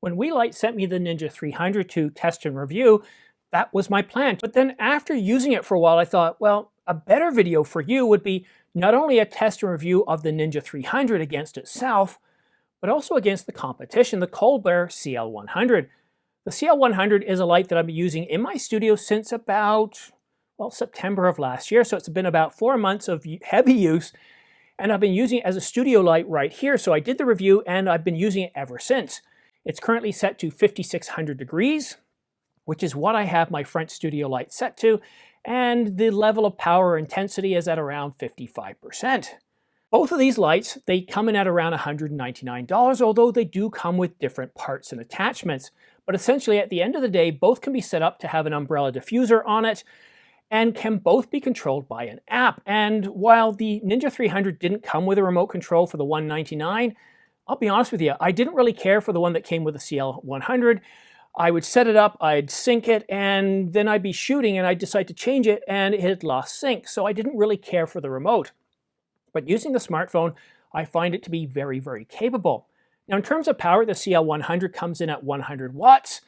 When WeLight sent me the Ninja 300 to test and review, that was my plan. But then after using it for a while, I thought, well, a better video for you would be not only a test and review of the Ninja 300 against itself, but also against the competition, the Colbert CL100. The CL100 is a light that I've been using in my studio since about, well, September of last year. So it's been about 4 months of heavy use, and I've been using it as a studio light right here. So I did the review and I've been using it ever since. It's currently set to 5600 degrees, which is what I have my front studio light set to, and the level of power intensity is at around 55%. Both of these lights, they come in at around $199, although they do come with different parts and attachments. But essentially at the end of the day, both can be set up to have an umbrella diffuser on it and can both be controlled by an app. And while the Ninja 300 didn't come with a remote control for the $199, I'll be honest with you, I didn't really care for the one that came with the CL100. I would set it up, I'd sync it, and then I'd be shooting and I'd decide to change it and it had lost sync. So I didn't really care for the remote. But using the smartphone, I find it to be very, very capable. Now in terms of power, the CL100 comes in at 100 watts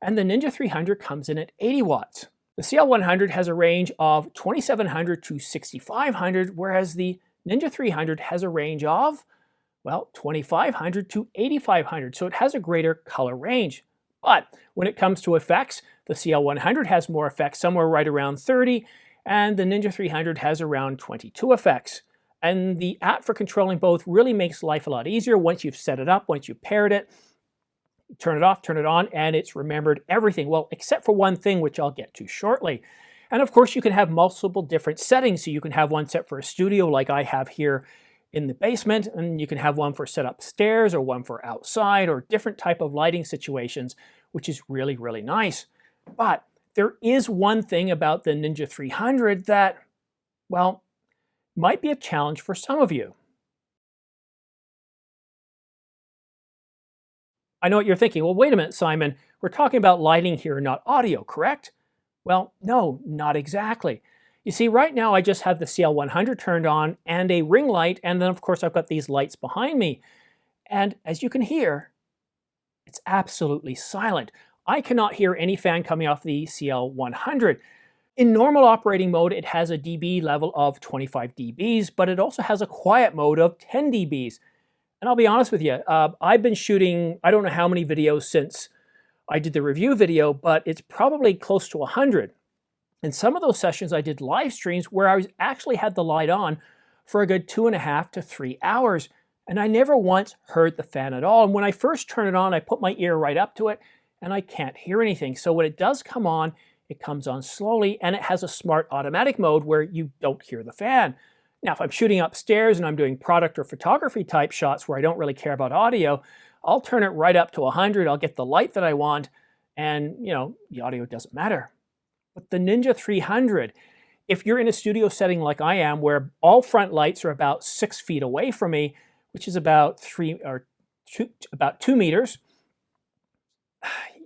and the Ninja 300 comes in at 80 watts. The CL100 has a range of 2700 to 6500, whereas the Ninja 300 has a range of, well, 2500 to 8500, so it has a greater color range. But when it comes to effects, the CL100 has more effects, somewhere right around 30, and the Ninja 300 has around 22 effects. And the app for controlling both really makes life a lot easier once you've set it up, once you've paired it. Turn it off, turn it on, and it's remembered everything. Well, except for one thing, which I'll get to shortly. And of course, you can have multiple different settings. So you can have one set for a studio like I have here in the basement, and you can have one for set upstairs or one for outside or different type of lighting situations, which is really, really nice. But there is one thing about the Ninja 300 that, well, might be a challenge for some of you. I know what you're thinking. Well, wait a minute, Simon. We're talking about lighting here, not audio, correct? Well, no, not exactly. You see, right now I just have the CL100 turned on and a ring light, and then of course I've got these lights behind me. And as you can hear, it's absolutely silent. I cannot hear any fan coming off the CL100. In normal operating mode, it has a dB level of 25 dBs, but it also has a quiet mode of 10 dBs. And I'll be honest with you, I've been shooting, I don't know how many videos since I did the review video, but it's probably close to 100. And some of those sessions I did live streams where I actually had the light on for a good 2.5 to 3 hours. And I never once heard the fan at all. And when I first turn it on, I put my ear right up to it and I can't hear anything. So when it does come on, it comes on slowly and it has a smart automatic mode where you don't hear the fan. Now, if I'm shooting upstairs and I'm doing product or photography type shots where I don't really care about audio, I'll turn it right up to 100. I'll get the light that I want and, you know, the audio doesn't matter. But the Ninja 300, if you're in a studio setting like I am, where all front lights are about 6 feet away from me, which is about 2 meters,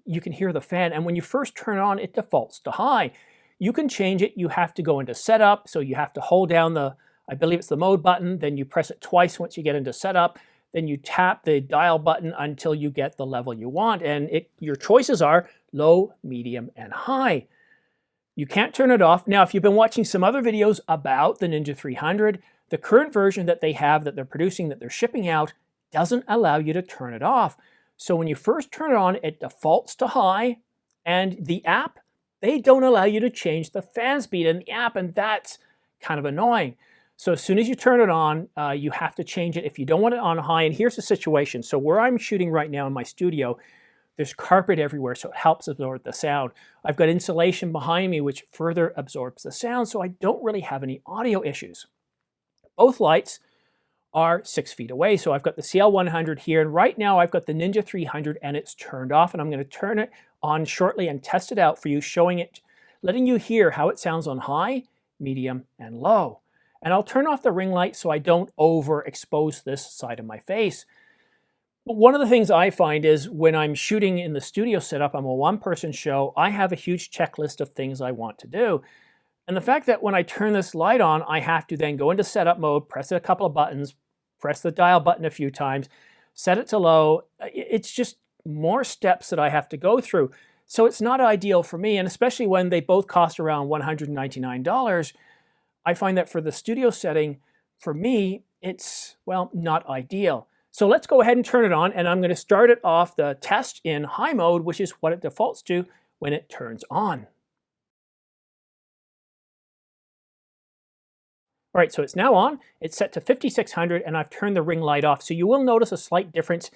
you can hear the fan. And when you first turn it on, it defaults to high. You can change it. You have to go into setup. So you have to hold down the, I believe it's the mode button. Then you press it twice once you get into setup. Then you tap the dial button until you get the level you want. And your choices are low, medium, and high. You can't turn it off. Now, if you've been watching some other videos about the Ninja 300, the current version that they have, that they're producing, that they're shipping out, doesn't allow you to turn it off. So when you first turn it on, it defaults to high, and the app, they don't allow you to change the fan speed in the app, and that's kind of annoying. So as soon as you turn it on, you have to change it if you don't want it on high. And here's the situation. So where I'm shooting right now in my studio, there's carpet everywhere, so it helps absorb the sound. I've got insulation behind me, which further absorbs the sound, so I don't really have any audio issues. Both lights are 6 feet away, so I've got the CL100 here, and right now I've got the Ninja 300, and it's turned off, and I'm going to turn it on shortly and test it out for you, showing it, letting you hear how it sounds on high, medium, and low. And I'll turn off the ring light so I don't overexpose this side of my face. But one of the things I find is when I'm shooting in the studio setup, I'm a one-person show, I have a huge checklist of things I want to do. And the fact that when I turn this light on, I have to then go into setup mode, press a couple of buttons, press the dial button a few times, set it to low, it's just more steps that I have to go through. So it's not ideal for me, and especially when they both cost around $199, I find that for the studio setting, for me, it's, well, not ideal. So let's go ahead and turn it on, and I'm going to start it off the test in high mode, which is what it defaults to when it turns on. All right, so it's now on. It's set to 5600, and I've turned the ring light off. So you will notice a slight difference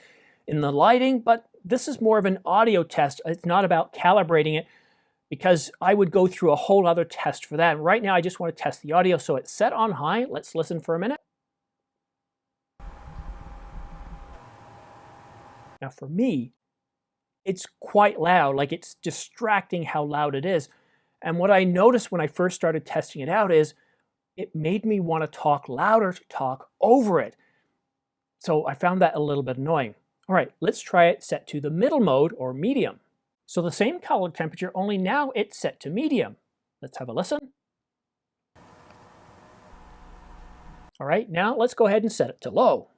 in the lighting, but this is more of an audio test. It's not about calibrating it, because I would go through a whole other test for that. Right now, I just want to test the audio. So it's set on high. Let's listen for a minute. Now for me, it's quite loud, like it's distracting how loud it is. And what I noticed when I first started testing it out is it made me want to talk louder to talk over it. So I found that a little bit annoying. All right, let's try it set to the middle mode or medium. So the same color temperature, only now it's set to medium. Let's have a listen. All right, now let's go ahead and set it to low.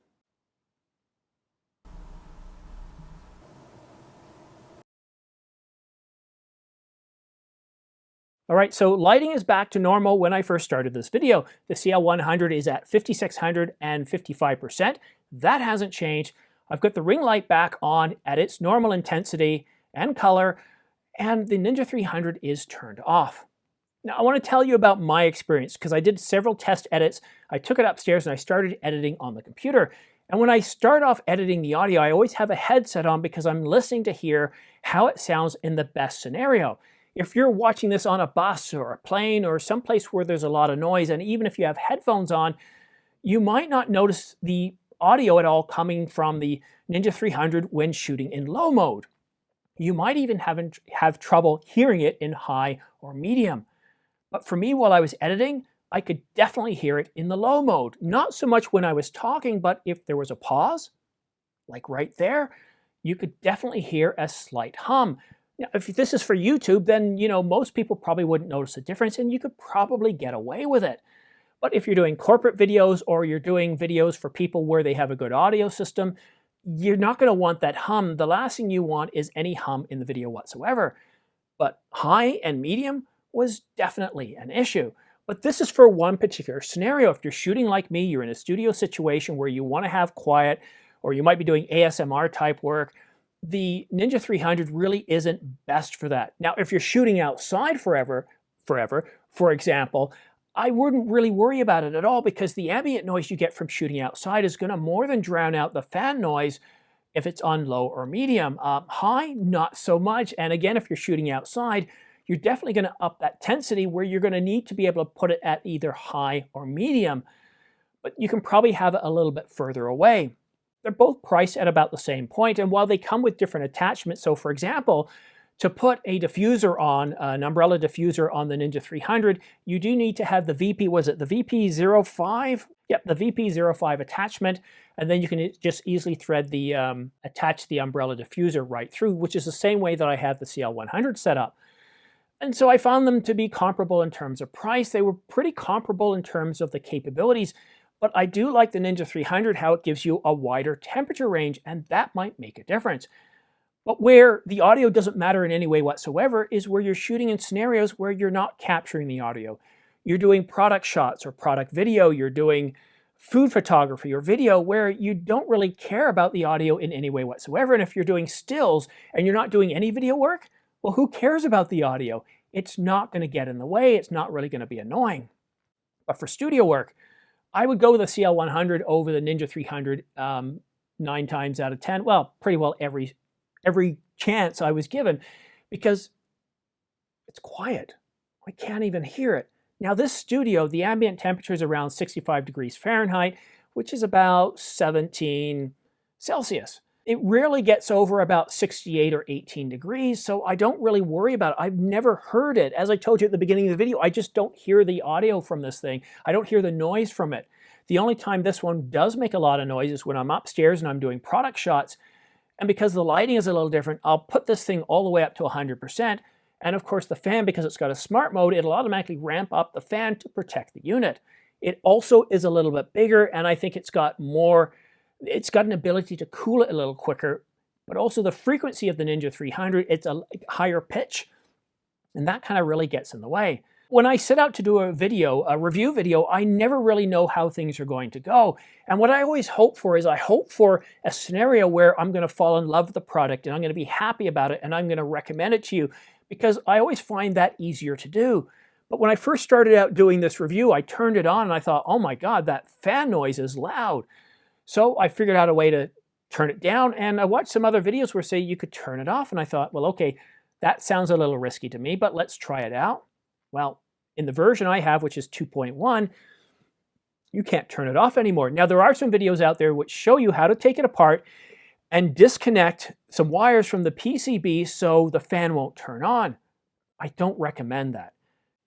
All right, so lighting is back to normal when I first started this video. The CL100 is at 5600 and 55%. That hasn't changed. I've got the ring light back on at its normal intensity and color, and the Ninja 300 is turned off. Now I want to tell you about my experience, because I did several test edits. I took it upstairs and I started editing on the computer. And when I start off editing the audio, I always have a headset on because I'm listening to hear how it sounds in the best scenario. If you're watching this on a bus or a plane or someplace where there's a lot of noise, and even if you have headphones on, you might not notice the audio at all coming from the Ninja 300 when shooting in low mode. You might even have trouble hearing it in high or medium. But for me, while I was editing, I could definitely hear it in the low mode. Not so much when I was talking, but if there was a pause, like right there, you could definitely hear a slight hum. Now, if this is for YouTube, then most people probably wouldn't notice a difference, and you could probably get away with it. But if you're doing corporate videos or you're doing videos for people where they have a good audio system, you're not going to want that hum. The last thing you want is any hum in the video whatsoever. But high and medium was definitely an issue. But this is for one particular scenario. If you're shooting like me, you're in a studio situation where you want to have quiet, or you might be doing ASMR type work, the Ninja 300 really isn't best for that. Now, if you're shooting outside forever, for example, I wouldn't really worry about it at all, because the ambient noise you get from shooting outside is going to more than drown out the fan noise if it's on low or medium. High, not so much. And again, if you're shooting outside, you're definitely going to up that intensity where you're going to need to be able to put it at either high or medium. But you can probably have it a little bit further away. They're both priced at about the same point, and while they come with different attachments, so for example, to put a diffuser on, an umbrella diffuser on the Ninja 300, you do need to have the VP, was it the VP05? Yep, the VP05 attachment, and then you can just easily thread the, attach the umbrella diffuser right through, which is the same way that I have the CL100 set up. And so I found them to be comparable in terms of price. They were pretty comparable in terms of the capabilities, but I do like the Ninja 300, how it gives you a wider temperature range, and that might make a difference. But where the audio doesn't matter in any way whatsoever is where you're shooting in scenarios where you're not capturing the audio. You're doing product shots or product video, you're doing food photography or video where you don't really care about the audio in any way whatsoever. And if you're doing stills and you're not doing any video work, well, who cares about the audio? It's not going to get in the way. It's not really going to be annoying. But for studio work, I would go with the CL100 over the Ninja 300 9 times out of 10. Well, pretty well every chance I was given, because it's quiet. I can't even hear it. Now this studio, the ambient temperature is around 65 degrees Fahrenheit, which is about 17 Celsius. It rarely gets over about 68 or 18 degrees, so I don't really worry about it. I've never heard it. As I told you at the beginning of the video, I just don't hear the audio from this thing. I don't hear the noise from it. The only time this one does make a lot of noise is when I'm upstairs and I'm doing product shots. And because the lighting is a little different, I'll put this thing all the way up to 100%. And of course the fan, because it's got a smart mode, it'll automatically ramp up the fan to protect the unit. It also is a little bit bigger, and I think it's got an ability to cool it a little quicker. but also the frequency of the Ninja 300. It's a higher pitch, and that kind of really gets in the way. When I set out to do a video, a review video, I never really know how things are going to go. And what I always hope for is I hope for a scenario where I'm going to fall in love with the product and I'm going to be happy about it and I'm going to recommend it to you, because I always find that easier to do. But when I first started out doing this review, I turned it on and I thought, oh my God, that fan noise is loud. So I figured out a way to turn it down, and I watched some other videos where say you could turn it off, and I thought, well, okay, that sounds a little risky to me, but let's try it out. Well, in the version I have, which is 2.1, you can't turn it off anymore. Now, there are some videos out there which show you how to take it apart and disconnect some wires from the PCB so the fan won't turn on. I don't recommend that.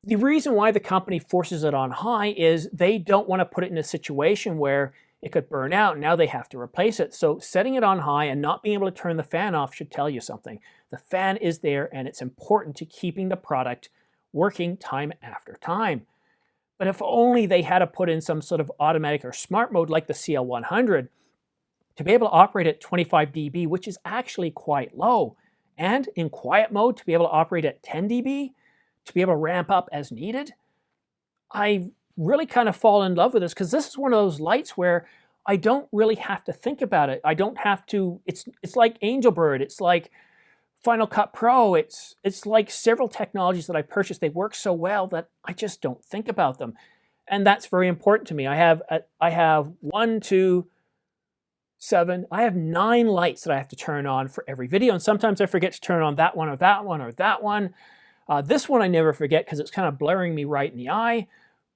The reason why the company forces it on high is they don't want to put it in a situation where it could burn out, and now they have to replace it. So setting it on high and not being able to turn the fan off should tell you something. The fan is there, and it's important to keeping the product working time after time. But if only they had to put in some sort of automatic or smart mode like the CL100 to be able to operate at 25 dB, which is actually quite low, and in quiet mode to be able to operate at 10 dB, to be able to ramp up as needed. I really kind of fall in love with this, because this is one of those lights where I don't really have to think about it. I don't have to, it's like Angelbird, it's like Final Cut Pro, it's like several technologies that I purchased. They work so well that I just don't think about them. And that's very important to me. I have 1, 2, 7, I have 9 lights that I have to turn on for every video. And sometimes I forget to turn on that one or that one or that one. This one I never forget because it's kind of blaring me right in the eye.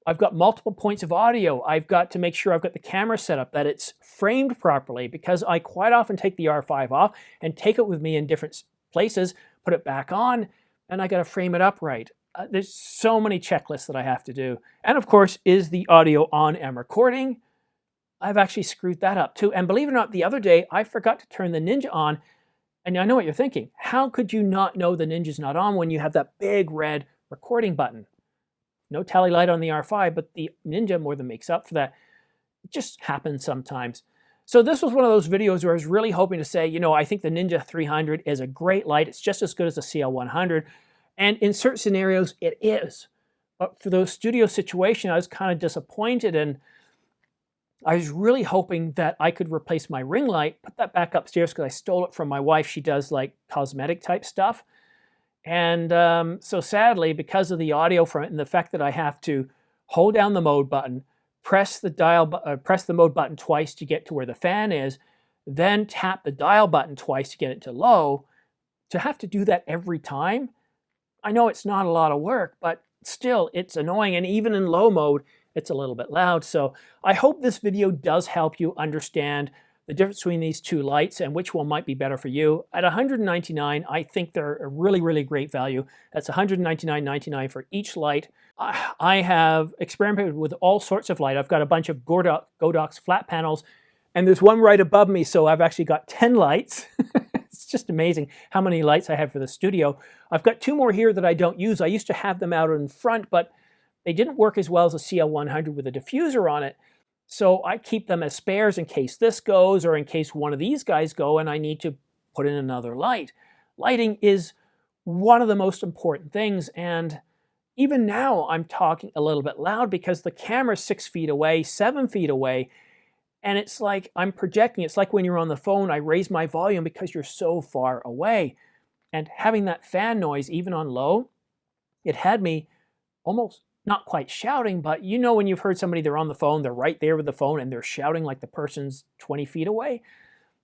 I've got multiple points of audio. I've got to make sure I've got the camera set up, that it's framed properly, because I quite often take the R5 off and take it with me in different places, put it back on, and I got to frame it up right. There's so many checklists that I have to do. And of course, is the audio on and recording? I've actually screwed that up too. And believe it or not, the other day, I forgot to turn the Ninja on. And I know what you're thinking. How could you not know the Ninja's not on when you have that big red recording button? No tally light on the R5, but the Ninja more than makes up for that. It just happens sometimes. So this was one of those videos where I was really hoping to say, you know, I think the Ninja 300 is a great light. It's just as good as the CL100. And in certain scenarios, it is. But for those studio situations, I was kind of disappointed, and I was really hoping that I could replace my ring light, put that back upstairs because I stole it from my wife. She does like cosmetic type stuff. And so sadly, because of the audio from it and the fact that I have to hold down the mode button, press the mode button twice to get to where the fan is, then tap the dial button twice to get it to low, to have to do that every time, I know it's not a lot of work, but still it's annoying. And even in low mode, it's a little bit loud. So I hope this video does help you understand the difference between these two lights and which one might be better for you. At $199, I think they're a really, really great value. That's $199.99 for each light. I have experimented with all sorts of light. I've got a bunch of Godox flat panels, and there's one right above me, so I've actually got 10 lights. It's just amazing how many lights I have for the studio. I've got 2 more here that I don't use. I used to have them out in front, but they didn't work as well as a CL100 with a diffuser on it. So I keep them as spares in case this goes, or in case one of these guys go and I need to put in another light. Lighting is one of the most important things, and even now I'm talking a little bit loud because the camera's 6 feet away, 7 feet away, and it's like I'm projecting. It's like when you're on the phone, I raise my volume because you're so far away. And having that fan noise, even on low, it had me almost not quite shouting, but you know when you've heard somebody, they're on the phone, they're right there with the phone, and they're shouting like the person's 20 feet away?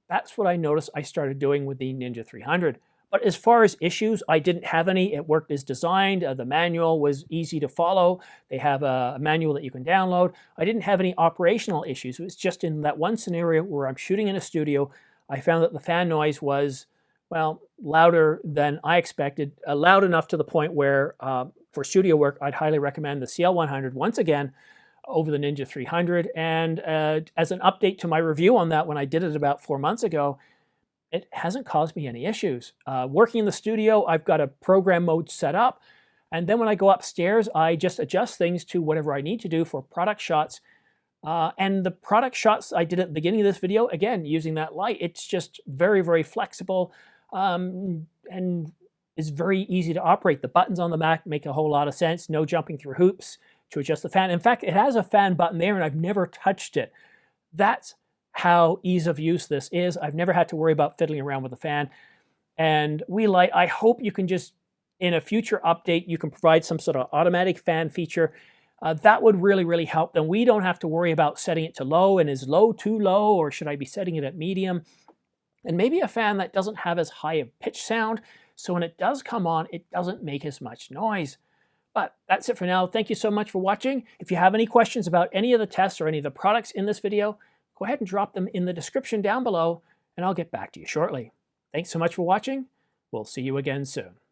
That's what I noticed I started doing with the Ninja 300. But as far as issues, I didn't have any. It worked as designed. The manual was easy to follow. They have a manual that you can download. I didn't have any operational issues. It was just in that one scenario where I'm shooting in a studio, I found that the fan noise was, well, louder than I expected, loud enough to the point where for studio work, I'd highly recommend the CL100 once again over the Ninja 300. And as an update to my review on that when I did it about 4 months ago, it hasn't caused me any issues. Working in the studio, I've got a program mode set up. And then when I go upstairs, I just adjust things to whatever I need to do for product shots. And the product shots I did at the beginning of this video, again, using that light, it's just very, very flexible and is very easy to operate. The buttons on the Mac make a whole lot of sense. No jumping through hoops to adjust the fan. In fact, it has a fan button there and I've never touched it. That's how ease of use this is. I've never had to worry about fiddling around with the fan. And I hope you can just, in a future update, you can provide some sort of automatic fan feature. That would really, really help. Then we don't have to worry about setting it to low, and is low too low, or should I be setting it at medium? And maybe a fan that doesn't have as high a pitch sound, so when it does come on, it doesn't make as much noise. But that's it for now. Thank you so much for watching. If you have any questions about any of the tests or any of the products in this video, go ahead and drop them in the description down below, and I'll get back to you shortly. Thanks so much for watching. We'll see you again soon.